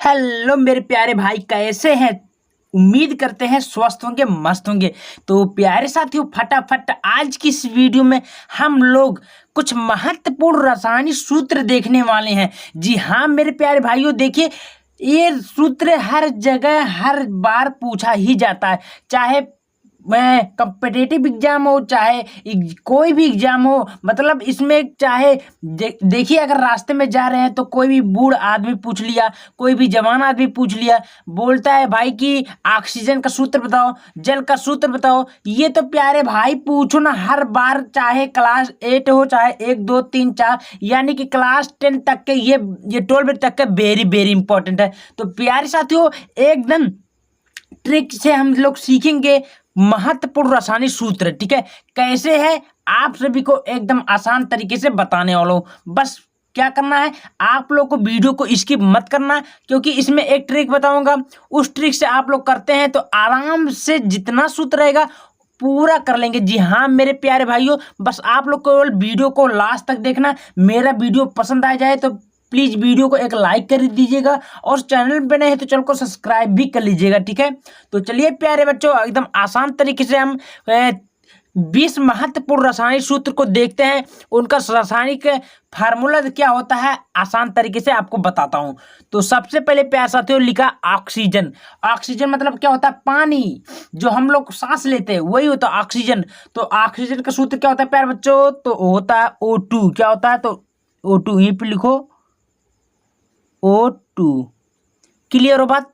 Hello मेरे प्यारे भाई, कैसे हैं? उम्मीद करते हैं स्वस्थ होंगे, मस्त होंगे। तो प्यारे साथियों, फटाफट आज की इस वीडियो में हम लोग कुछ महत्वपूर्ण रासायनिक सूत्र देखने वाले हैं। जी हाँ मेरे प्यारे भाइयों, देखिए ये सूत्र हर जगह हर बार पूछा ही जाता है। चाहे मैं कम्पिटिटिव एग्जाम हो, चाहे कोई भी एग्जाम हो, मतलब इसमें चाहे देखिए अगर रास्ते में जा रहे हैं तो कोई भी बूढ़ आदमी पूछ लिया, कोई भी जवान आदमी पूछ लिया, बोलता है भाई कि ऑक्सीजन का सूत्र बताओ, जल का सूत्र बताओ। ये तो प्यारे भाई पूछो ना हर बार, चाहे क्लास 8 हो, चाहे 1 2 3 4, यानी कि क्लास 10 तक के ये 12 तक के वेरी वेरी इंपॉर्टेंट है। तो प्यारे साथियों, एकदम ट्रिक से हम लोग सीखेंगे महत्वपूर्ण रासायनिक सूत्र। ठीक है, कैसे है आप सभी को एकदम आसान तरीके से बताने वाला हूं। बस क्या करना है, आप लोग को वीडियो को स्किप मत करना, क्योंकि इसमें एक ट्रिक बताऊंगा। उस ट्रिक से आप लोग करते हैं तो आराम से जितना सूत्र रहेगा पूरा कर लेंगे। जी हाँ मेरे प्यारे भाइयों, बस आप लोग केवल वीडियो को लास्ट तक देखना। मेरा वीडियो पसंद आ जाए तो प्लीज वीडियो को एक लाइक कर दीजिएगा, और चैनल पे नए हैं तो चैनल को सब्सक्राइब भी कर लीजिएगा। ठीक है, तो चलिए प्यारे बच्चों, एकदम आसान तरीके से हम 20 महत्वपूर्ण रासायनिक सूत्र को देखते हैं। उनका रासायनिक फार्मूला क्या होता है आसान तरीके से आपको बताता हूं। तो सबसे पहले प्यारे साथियों लिखा ऑक्सीजन। ऑक्सीजन मतलब क्या होता है? पानी, जो हम लोग सांस लेते हैं वही होता है ऑक्सीजन। तो ऑक्सीजन का सूत्र क्या होता है प्यारे बच्चों? तो होता है O2। क्या होता है? तो O2 यहीं पे लिखो, O2। क्लियर हो बात?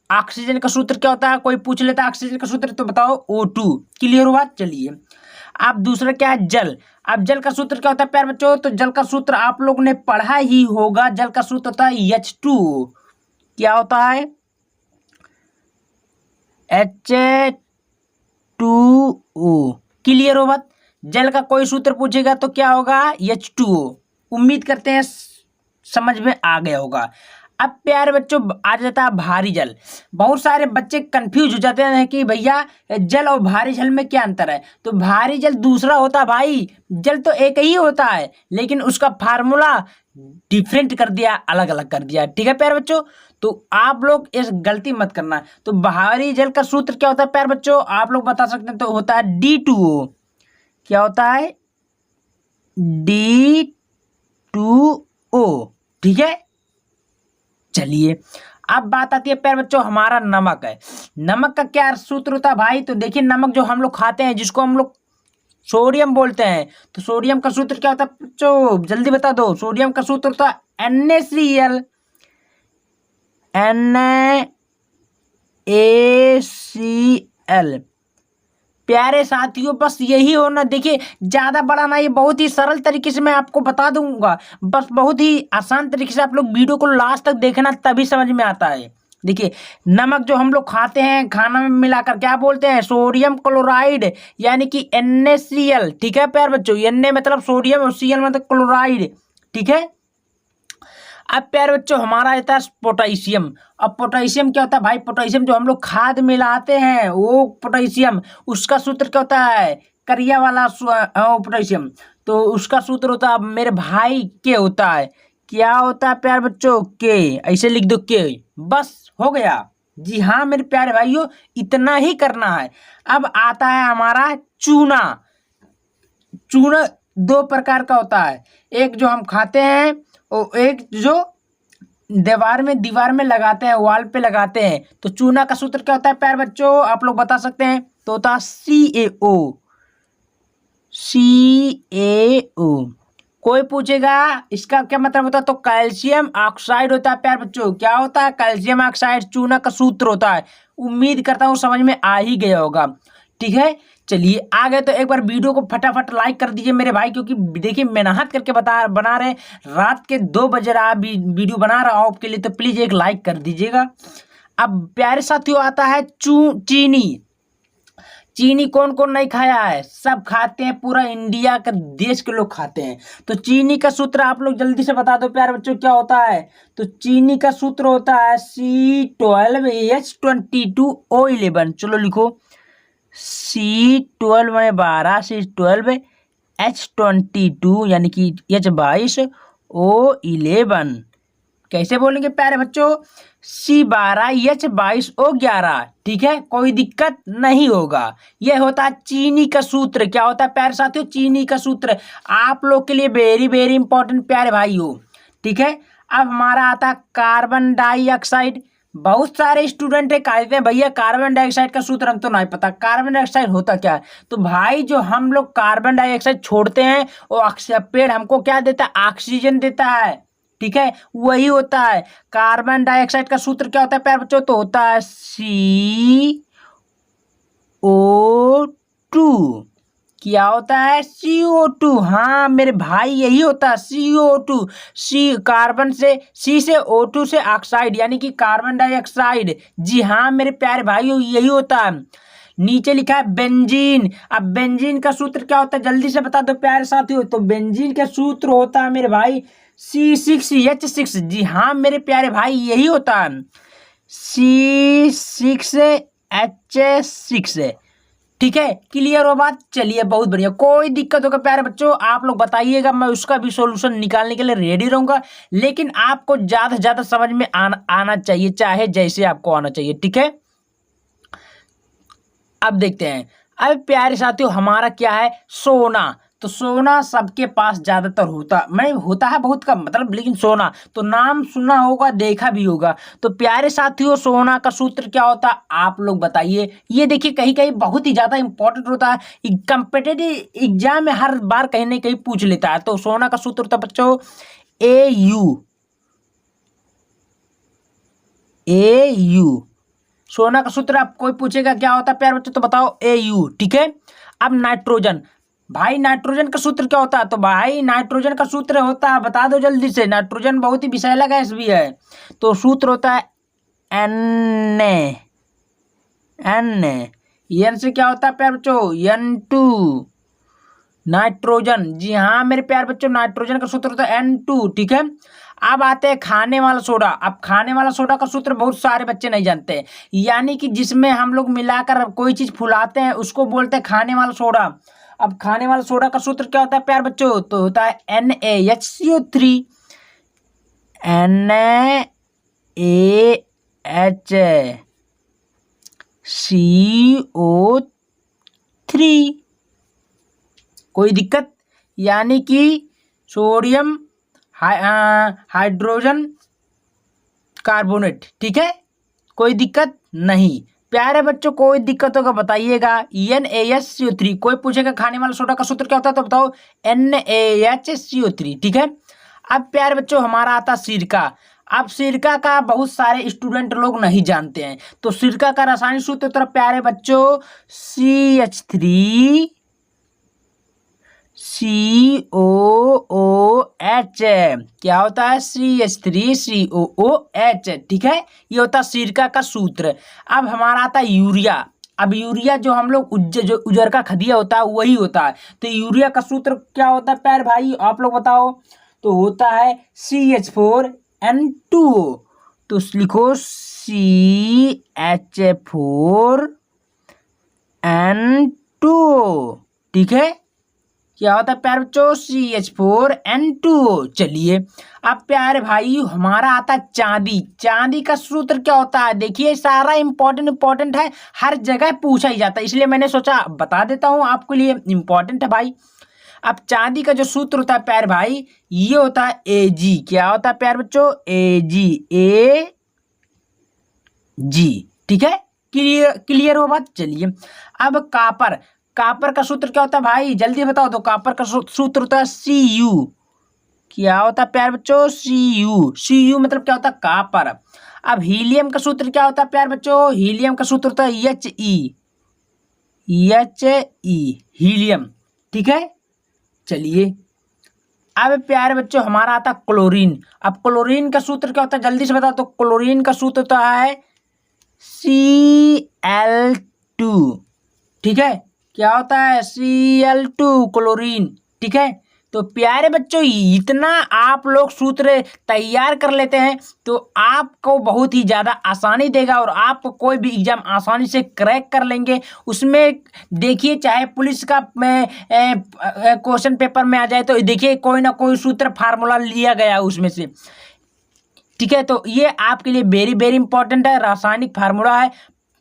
ऑक्सीजन का सूत्र क्या होता है? कोई पूछ लेता है ऑक्सीजन का सूत्र तो बताओ O2। क्लियर हो बात? चलिए अब दूसरा क्या है? जल। अब जल का सूत्र क्या होता है प्यारे बच्चों? तो जल का सूत्र आप लोग ने पढ़ा ही होगा। जल का सूत्र होता है H2O। क्या होता है? H2O। क्लियर हो बात? जल का कोई सूत्र पूछेगा तो क्या होगा? H2O। उम्मीद करते हैं समझ में आ गया होगा। अब प्यारे बच्चों आ जाता है भारी जल। बहुत सारे बच्चे कंफ्यूज हो जाते हैं कि भैया जल और भारी जल में क्या अंतर है। तो भारी जल दूसरा होता है भाई, जल तो एक ही होता है, लेकिन उसका फार्मूला डिफरेंट कर दिया, अलग अलग कर दिया। ठीक है प्यारे बच्चों, तो आप लोग इस गलती मत करना। तो भारी जल का सूत्र क्या होता है प्यारे बच्चों? आप लोग बता सकते हैं, तो होता है D2O। क्या होता है? D2O। ठीक है, चलिए अब बात आती है प्यारे बच्चों, हमारा नमक है। नमक का क्या सूत्र होता है भाई? तो देखिए नमक जो हम लोग खाते हैं, जिसको हम लोग सोडियम बोलते हैं, तो सोडियम का सूत्र क्या होता है बच्चों? जल्दी बता दो। सोडियम का सूत्र होता है NaCl। NaCl। प्यारे साथियों बस यही होना। देखिए ज्यादा बड़ा ना, ये बहुत ही सरल तरीके से मैं आपको बता दूंगा। बस बहुत ही आसान तरीके से आप लोग वीडियो को लास्ट तक देखना, तभी समझ में आता है। देखिए नमक जो हम लोग खाते हैं खाना में मिलाकर क्या बोलते हैं? सोडियम क्लोराइड, यानी कि NaCl। ठीक है प्यारे बच्चों, Na मतलब सोडियम और Cl मतलब क्लोराइड। ठीक है, अब प्यारे बच्चों हमारा आता है पोटेशियम। अब पोटेशियम क्या होता है भाई? पोटेशियम जो हम लोग खाद मिलाते हैं वो पोटेशियम, उसका सूत्र क्या होता है? करिया वाला पोटेशियम। तो उसका सूत्र होता है मेरे भाई के होता है। क्या होता है प्यारे बच्चों? के। ऐसे लिख दो के, बस हो गया। जी हाँ मेरे प्यारे भाइयों, इतना ही करना है। अब आता है हमारा चूना। चूना दो प्रकार का होता है, एक जो हम खाते हैं और एक जो दीवार में लगाते हैं, वॉल पे लगाते हैं। तो चूना का सूत्र क्या होता है प्यारे बच्चों? आप लोग बता सकते हैं? तो होता है CaO। CaO। कोई पूछेगा इसका क्या मतलब होता है, तो कैल्शियम ऑक्साइड होता है प्यारे बच्चों। क्या होता है? कैल्शियम ऑक्साइड चूना का सूत्र होता है। उम्मीद करता हूँ समझ में आ ही गया होगा। ठीक है, चलिए आ गए तो एक बार वीडियो को फटाफट लाइक कर दीजिए मेरे भाई, क्योंकि देखिए मेहनत करके बना रहे, रात के 2 बजे रहा वीडियो बना रहा हूँ आपके लिए, तो प्लीज एक लाइक कर दीजिएगा। अब प्यारे साथियों आता है चीनी। चीनी कौन कौन नहीं खाया है? सब खाते हैं, पूरा इंडिया का देश के लोग खाते हैं। तो चीनी का सूत्र आप लोग जल्दी से बता दो प्यारे बच्चों, क्या होता है? तो चीनी का सूत्र होता है C12H22O11। चलो लिखो, C12 में 12, C12H22 यानी कि H22O11। कैसे बोलेंगे प्यारे बच्चों? C12H22O11, ठीक है, कोई दिक्कत नहीं होगा। यह होता है चीनी का सूत्र। क्या होता है प्यारे साथियों? चीनी का सूत्र। आप लोग के लिए वेरी वेरी इंपॉर्टेंट प्यारे भाइयों, ठीक है। अब हमारा आता है कार्बन डाइऑक्साइड। बहुत सारे स्टूडेंट है कहते हैं भैया कार्बन डाइऑक्साइड का सूत्र हम तो नहीं पता, कार्बन डाइऑक्साइड होता क्या है? तो भाई जो हम लोग कार्बन डाइऑक्साइड छोड़ते हैं वो पेड़ हमको क्या देता है? ऑक्सीजन देता है, ठीक है, वही होता है। कार्बन डाइऑक्साइड का सूत्र क्या होता है प्यारे बच्चों? तो होता है CO2। क्या होता है? CO2। हाँ मेरे भाई यही होता है CO2। सी कार्बन से, सी से O2 से ऑक्साइड यानी कि कार्बन डाइऑक्साइड। जी हाँ मेरे प्यारे भाइयों यही होता है। नीचे लिखा है बेंजीन। अब बेंजीन का सूत्र क्या होता है जल्दी से बता दो प्यारे साथियों। तो बेंजीन का सूत्र होता है मेरे भाई C6H6। जी हाँ मेरे प्यारे भाई यही होता है C6H6, ठीक है। क्लियर हो बात? चलिए बहुत बढ़िया। कोई दिक्कत होगा प्यारे बच्चों आप लोग बताइएगा, मैं उसका भी सॉल्यूशन निकालने के लिए रेडी रहूंगा। लेकिन आपको ज्यादा से ज्यादा समझ में आना चाहिए, चाहे जैसे आपको आना चाहिए, ठीक है। अब देखते हैं। अब प्यारे साथियों हमारा क्या है? सोना। तो सोना सबके पास ज्यादातर होता है बहुत कम मतलब, लेकिन सोना तो नाम सुना होगा, देखा भी होगा। तो प्यारे साथियों सोना का सूत्र क्या होता है आप लोग बताइए। ये देखिए कहीं कहीं बहुत ही ज्यादा इंपॉर्टेंट होता है, कम्पिटिटिव एग्जाम में हर बार कहीं ना कहीं पूछ लेता है। तो सोना का सूत्र होता है बच्चों AU। सोना का सूत्र आप कोई पूछेगा क्या होता है प्यारे बच्चों तो बताओ AU, ठीक है। अब नाइट्रोजन। भाई नाइट्रोजन का सूत्र क्या होता है? तो भाई नाइट्रोजन का सूत्र होता है, बता दो जल्दी से। नाइट्रोजन बहुत ही विषैला गैस भी है, तो सूत्र होता है एन से क्या होता है प्यारे बच्चों? N2 nitrogen. जी हाँ मेरे प्यारे बच्चों नाइट्रोजन का सूत्र होता है N2, ठीक है। अब आते हैं खाने वाला सोडा। अब खाने वाला सोडा का सूत्र बहुत सारे बच्चे नहीं जानते हैं, यानी कि जिसमें हम लोग मिलाकर कोई चीज फुलाते हैं उसको बोलते हैं खाने वाला सोडा। अब खाने वाला सोडा का सूत्र क्या होता है प्यारे बच्चों? तो होता है NaHCO3। NaHCO3, कोई दिक्कत? यानी कि सोडियम हाइड्रोजन कार्बोनेट, ठीक है, कोई दिक्कत नहीं। प्यारे बच्चों कोई दिक्कत होगा बताइएगा। NaHCO3। कोई पूछेगा खाने वाला सोडा का सूत्र क्या होता है तो बताओ NaHCO3, ठीक है। अब प्यारे बच्चों हमारा आता सिरका। अब सिरका का बहुत सारे स्टूडेंट लोग नहीं जानते हैं, तो सिरका का रासायनिक सूत्र होता है प्यारे बच्चों CH3COOH। क्या होता है? CH3COOH, ठीक है, ये होता है सिरका का सूत्र। अब हमारा आता है यूरिया। अब यूरिया जो हम लोग जो उजर का खदिया होता है वही होता है। तो यूरिया का सूत्र क्या होता है प्यारे भाई आप लोग बताओ? तो होता है CH4N2O। तो लिखो CH4N2O, ठीक है। क्या होता है प्यारे बच्चों? CH4N2O। चलिए अब प्यारे भाई हमारा आता है चांदी। चांदी का सूत्र क्या होता है? देखिए सारा इंपॉर्टेंट है, हर जगह पूछा ही जाता है, इसलिए मैंने सोचा बता देता हूँ आपके लिए, इंपॉर्टेंट है भाई। अब चांदी का जो सूत्र होता है प्यारे भाई ये होता है Ag। क्या होता है प्यारे बच्चों? Ag, ठीक है। क्लियर हो बात? चलिए अब कापर का सूत्र क्या होता है भाई जल्दी बताओ। तो कापर का सूत्र होता है Cu। क्या होता है प्यारे बच्चों? Cu मतलब क्या होता है? कापर। अब हीलियम का सूत्र क्या होता है प्यारे बच्चों? हीलियम का सूत्र होता है He, हीलियम, ठीक है। चलिए अब प्यारे बच्चों हमारा आता है क्लोरीन। अब क्लोरीन का सूत्र क्या होता है जल्दी से बताओ। तो क्लोरीन का सूत्र होता है Cl2, ठीक है। क्या होता है? Cl2 क्लोरीन, ठीक है। तो प्यारे बच्चों इतना आप लोग सूत्र तैयार कर लेते हैं तो आपको बहुत ही ज़्यादा आसानी देगा और आप कोई भी एग्जाम आसानी से क्रैक कर लेंगे। उसमें देखिए चाहे पुलिस का क्वेश्चन पेपर में आ जाए तो देखिए कोई ना कोई सूत्र फार्मूला लिया गया उसमें से। ठीक है, तो ये आपके लिए वेरी वेरी इंपॉर्टेंट है, रासायनिक फार्मूला है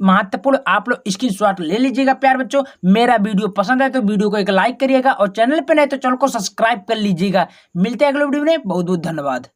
महत्वपूर्ण। आप लोग इसकी शॉट ले लीजिएगा। प्यार बच्चों, मेरा वीडियो पसंद है तो वीडियो को एक लाइक करिएगा और चैनल पे नहीं तो चैनल को सब्सक्राइब कर लीजिएगा। मिलते हैं अगले वीडियो में, बहुत बहुत धन्यवाद।